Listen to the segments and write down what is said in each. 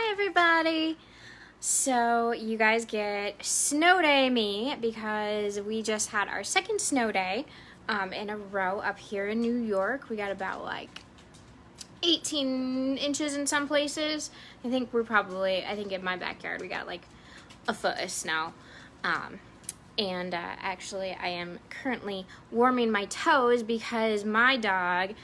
Hi everybody! So you guys get snow day me because we just had our second snow day in a row up here in New York. We got about like 18 inches in some places. I think in my backyard we got like a foot of snow. Actually I am currently warming my toes because my dog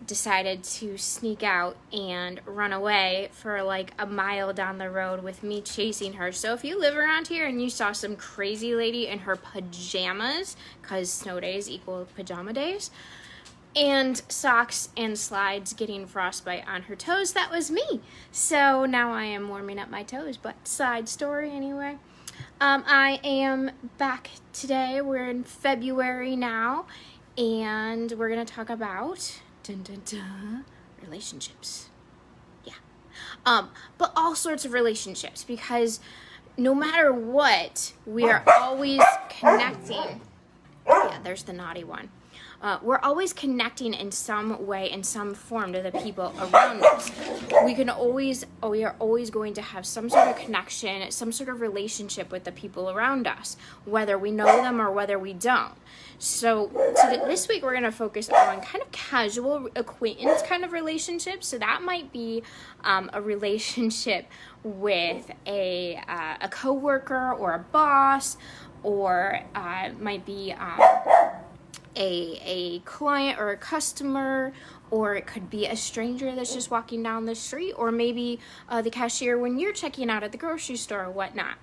decided to sneak out and run away for like a mile down the road with me chasing her. So if you live around here and you saw some crazy lady in her pajamas, because snow days equal pajama days, and socks and slides getting frostbite on her toes, that was me. So now I am warming up my toes, but side story anyway. I am back today. We're in February now, and we're going to talk about relationships. Yeah. But all sorts of relationships, because no matter what, we are always connecting. Yeah, there's the naughty one. We're always connecting in some way, in some form, to the people around us. We are always going to have some sort of connection, some sort of relationship with the people around us, whether we know them or whether we don't. So this week we're going to focus on kind of casual acquaintance kind of relationships. So that might be a relationship with a coworker or a boss, or might be a client or a customer, or it could be a stranger that's just walking down the street, or maybe the cashier when you're checking out at the grocery store or whatnot.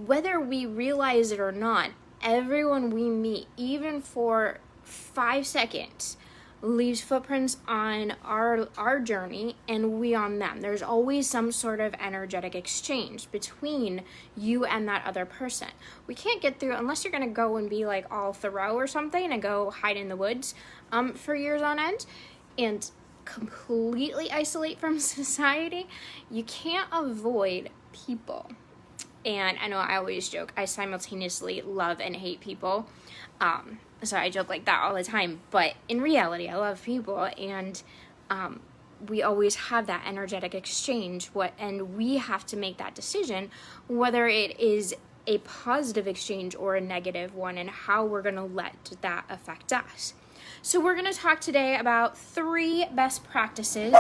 Whether we realize it or not, everyone we meet, even for 5 seconds, leaves footprints on our journey and we on them. There's always some sort of energetic exchange between you and that other person. We can't get through unless you're gonna go and be like all Thoreau or something and go hide in the woods for years on end and completely isolate from society. You can't avoid people. And I know I always joke, I simultaneously love and hate people. So I joke like that all the time, but in reality, I love people, and we always have that energetic exchange. And we have to make that decision, whether it is a positive exchange or a negative one, and how we're going to let that affect us. So we're going to talk today about 3 best practices.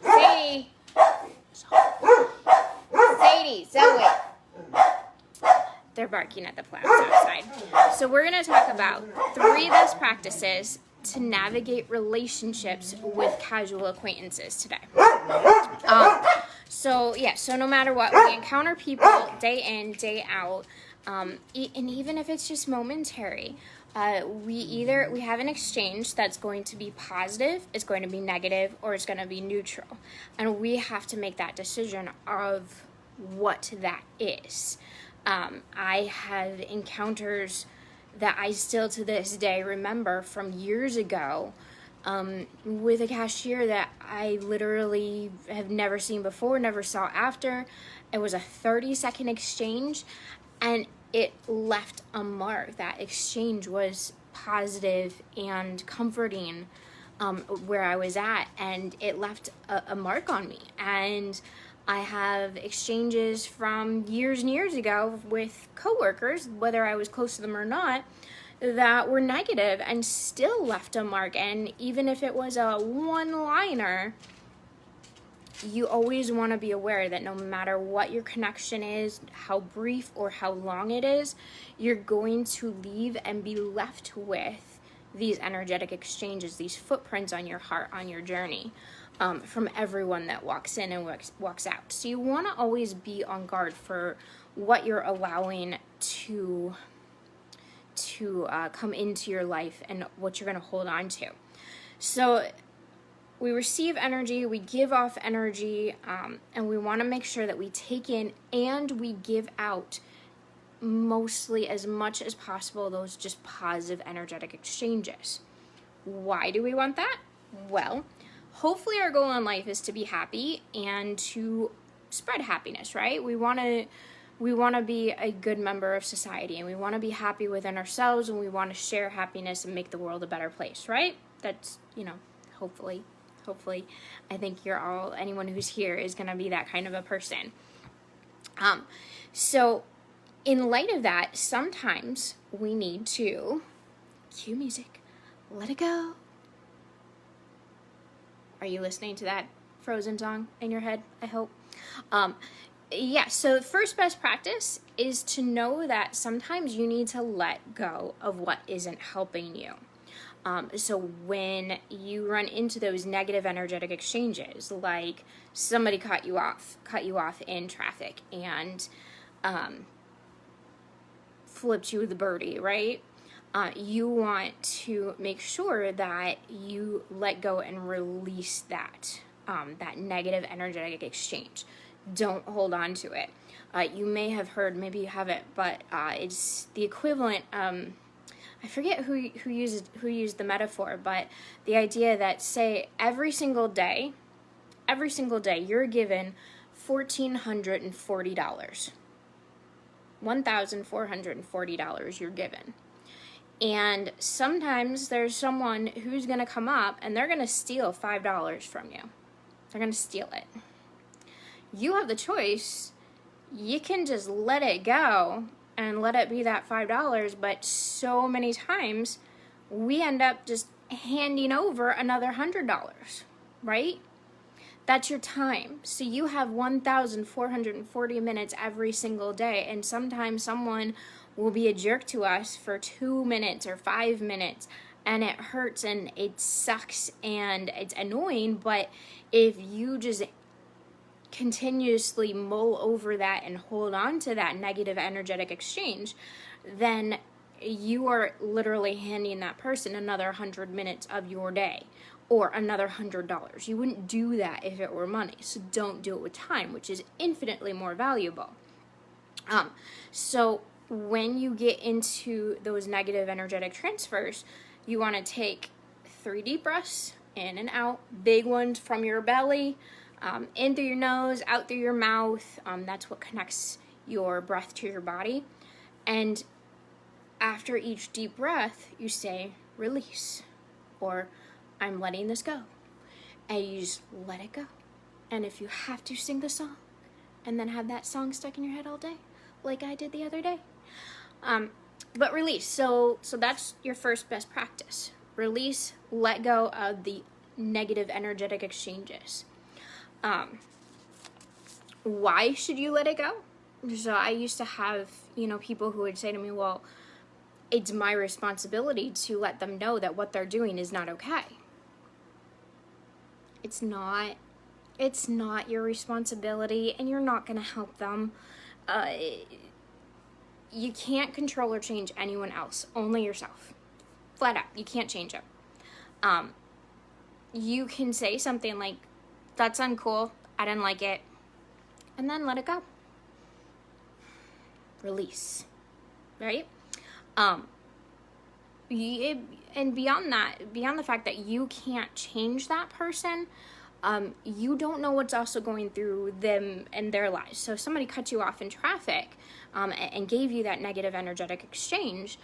Sadie, Zoe. They're barking at the plants outside. So we're going to talk about 3 best practices to navigate relationships with casual acquaintances today. So no matter what, we encounter people day in, day out, and even if it's just momentary, we have an exchange that's going to be positive, it's going to be negative, or it's going to be neutral. And we have to make that decision of what that is. I had encounters that I still to this day remember from years ago with a cashier that I literally have never seen before, never saw after. It was a 30-second exchange, and it left a mark. That exchange was positive and comforting where I was at, and it left a mark on me. And I have exchanges from years and years ago with coworkers, whether I was close to them or not, that were negative and still left a mark. And even if it was a one-liner, you always want to be aware that no matter what your connection is, how brief or how long it is, you're going to leave and be left with these energetic exchanges, these footprints on your heart, on your journey. From everyone that walks in and walks out. So you want to always be on guard for what you're allowing to come into your life and what you're going to hold on to. So we receive energy, we give off energy, and we want to make sure that we take in and we give out mostly as much as possible those just positive energetic exchanges. Why do we want that? Well, hopefully our goal in life is to be happy and to spread happiness, right? We want to be a good member of society, and we want to be happy within ourselves, and we want to share happiness and make the world a better place, right? That's, hopefully Hopefully, I think anyone who's here is going to be that kind of a person. So in light of that, sometimes we need to cue music, let it go. Are you listening to that Frozen song in your head? I hope. So first best practice is to know that sometimes you need to let go of what isn't helping you. So when you run into those negative energetic exchanges, like somebody cut you off in traffic and flipped you the birdie, right? You want to make sure that you let go and release that negative energetic exchange. Don't hold on to it. You may have heard, maybe you haven't, but it's the equivalent. I forget who used the metaphor, but the idea that, say, every single day, you're given $1,440. $1,440 you're given. And sometimes there's someone who's going to come up and they're going to steal $5 from you. They're going to steal it. You have the choice. You can just let it go and let it be that $5, but so many times we end up just handing over another $100, right? That's your time. So you have 1,440 minutes every single day, and sometimes someone will be a jerk to us for 2 minutes or 5 minutes, and it hurts and it sucks and it's annoying, but if you just continuously mull over that and hold on to that negative energetic exchange, then you are literally handing that person another 100 minutes of your day or another $100. You wouldn't do that if it were money, so don't do it with time, which is infinitely more valuable. So when you get into those negative energetic transfers, you want to take 3 deep breaths, in and out, big ones from your belly, in through your nose, out through your mouth. That's what connects your breath to your body. And after each deep breath, you say, release, or I'm letting this go. And you just let it go. And if you have to, sing the song, and then have that song stuck in your head all day, like I did the other day. But release. So that's your first best practice. Release, let go of the negative energetic exchanges. Why should you let it go? So I used to have, people who would say to me, well, it's my responsibility to let them know that what they're doing is not okay. It's not your responsibility, and you're not going to help them. You can't control or change anyone else, only yourself. Flat out, you can't change them. You can say something like, that's uncool, I didn't like it, and then let it go. Release, right? And beyond the fact that you can't change that person, you don't know what's also going through them and their lives. So if somebody cut you off in traffic and gave you that negative energetic exchange,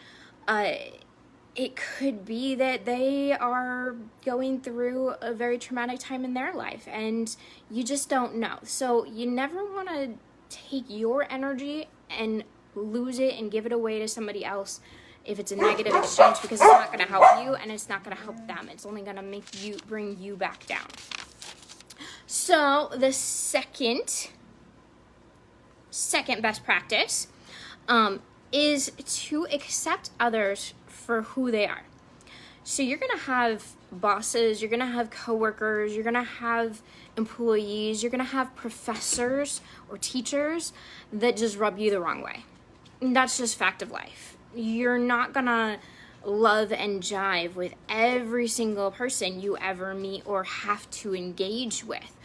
it could be that they are going through a very traumatic time in their life, and you just don't know. So you never want to take your energy and lose it and give it away to somebody else if it's a negative exchange, because it's not going to help you and it's not going to help them. It's only going to bring you back down. So the second best practice is to accept others for who they are. So you're going to have bosses, you're going to have coworkers, you're going to have employees, you're going to have professors or teachers that just rub you the wrong way. And that's just fact of life. You're not going to love and jive with every single person you ever meet or have to engage with.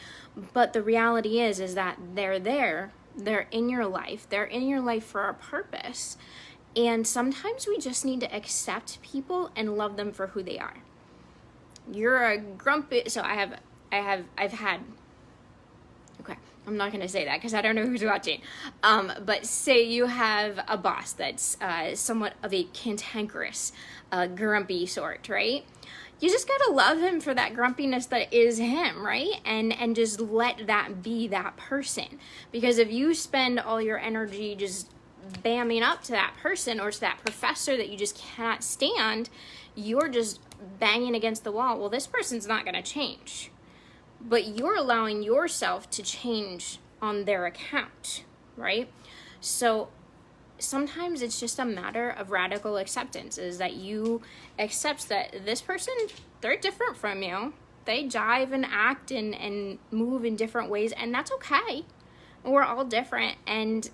But the reality is that they're there, they're in your life for a purpose. And sometimes we just need to accept people and love them for who they are. You're a grumpy, so I've had, okay, I'm not going to say that because I don't know who's watching. But say you have a boss that's somewhat of a cantankerous, grumpy sort, right? you just gotta love him for that grumpiness that is him, right? And just let that be that person. Because if you spend all your energy just bamming up to that person or to that professor that you just cannot stand, you're just banging against the wall. Well, this person's not gonna change. But you're allowing yourself to change on their account, right? So sometimes it's just a matter of radical acceptance, is that you accept that this person, they're different from you. They jive and act and move in different ways, and that's okay. We're all different, and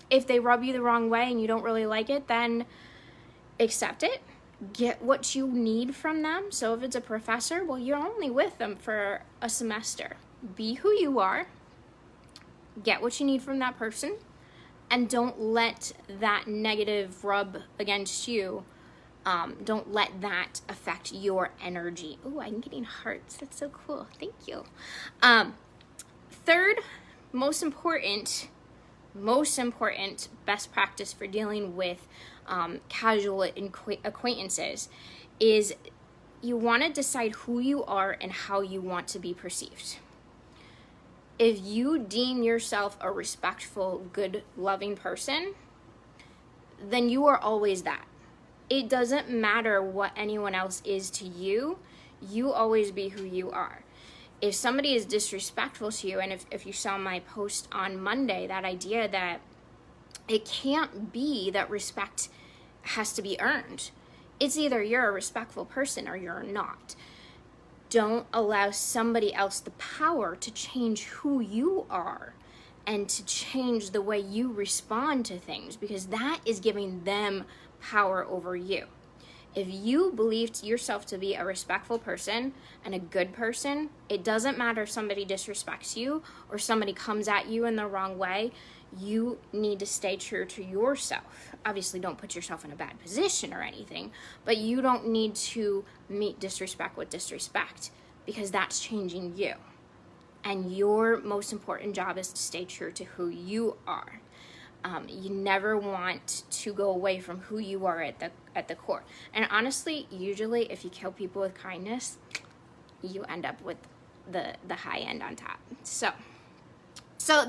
if they rub you the wrong way and you don't really like it, then accept it. Get what you need from them. So if it's a professor, well, you're only with them for a semester. Be who you are. Get what you need from that person. And don't let that negative rub against you. Don't let that affect your energy. Oh, I'm getting hearts. That's so cool. Thank you. Third, most important best practice for dealing with casual acquaintances is you want to decide who you are and how you want to be perceived. If you deem yourself a respectful, good, loving person, then you are always that. It doesn't matter what anyone else is to you. You always be who you are. If somebody is disrespectful to you, and if you saw my post on Monday, that idea that it can't be that respect has to be earned. It's either you're a respectful person or you're not. Don't allow somebody else the power to change who you are and to change the way you respond to things, because that is giving them power over you. If you believe yourself to be a respectful person and a good person, it doesn't matter if somebody disrespects you or somebody comes at you in the wrong way. You need to stay true to yourself. Obviously, don't put yourself in a bad position or anything, but you don't need to meet disrespect with disrespect, because that's changing you. And your most important job is to stay true to who you are. You never want to go away from who you are at the core. And honestly, usually if you kill people with kindness, you end up with the high end on top. So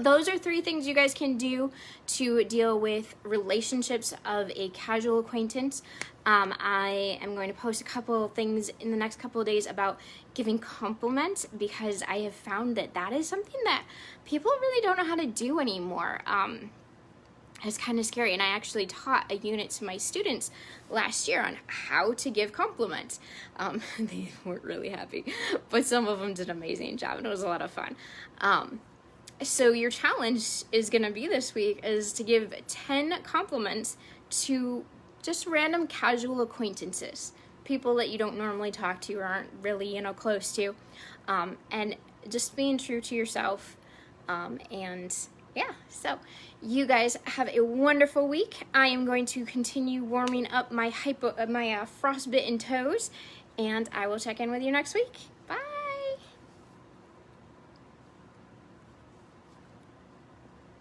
those are 3 things you guys can do to deal with relationships of a casual acquaintance. I am going to post a couple of things in the next couple of days about giving compliments, because I have found that is something that people really don't know how to do anymore. It's kind of scary, and I actually taught a unit to my students last year on how to give compliments. They weren't really happy, but some of them did an amazing job, and it was a lot of fun. So your challenge is going to be this week is to give 10 compliments to just random casual acquaintances, people that you don't normally talk to or aren't really, close to, and just being true to yourself, and yeah, so you guys have a wonderful week. I am going to continue warming up my frostbitten toes, and I will check in with you next week.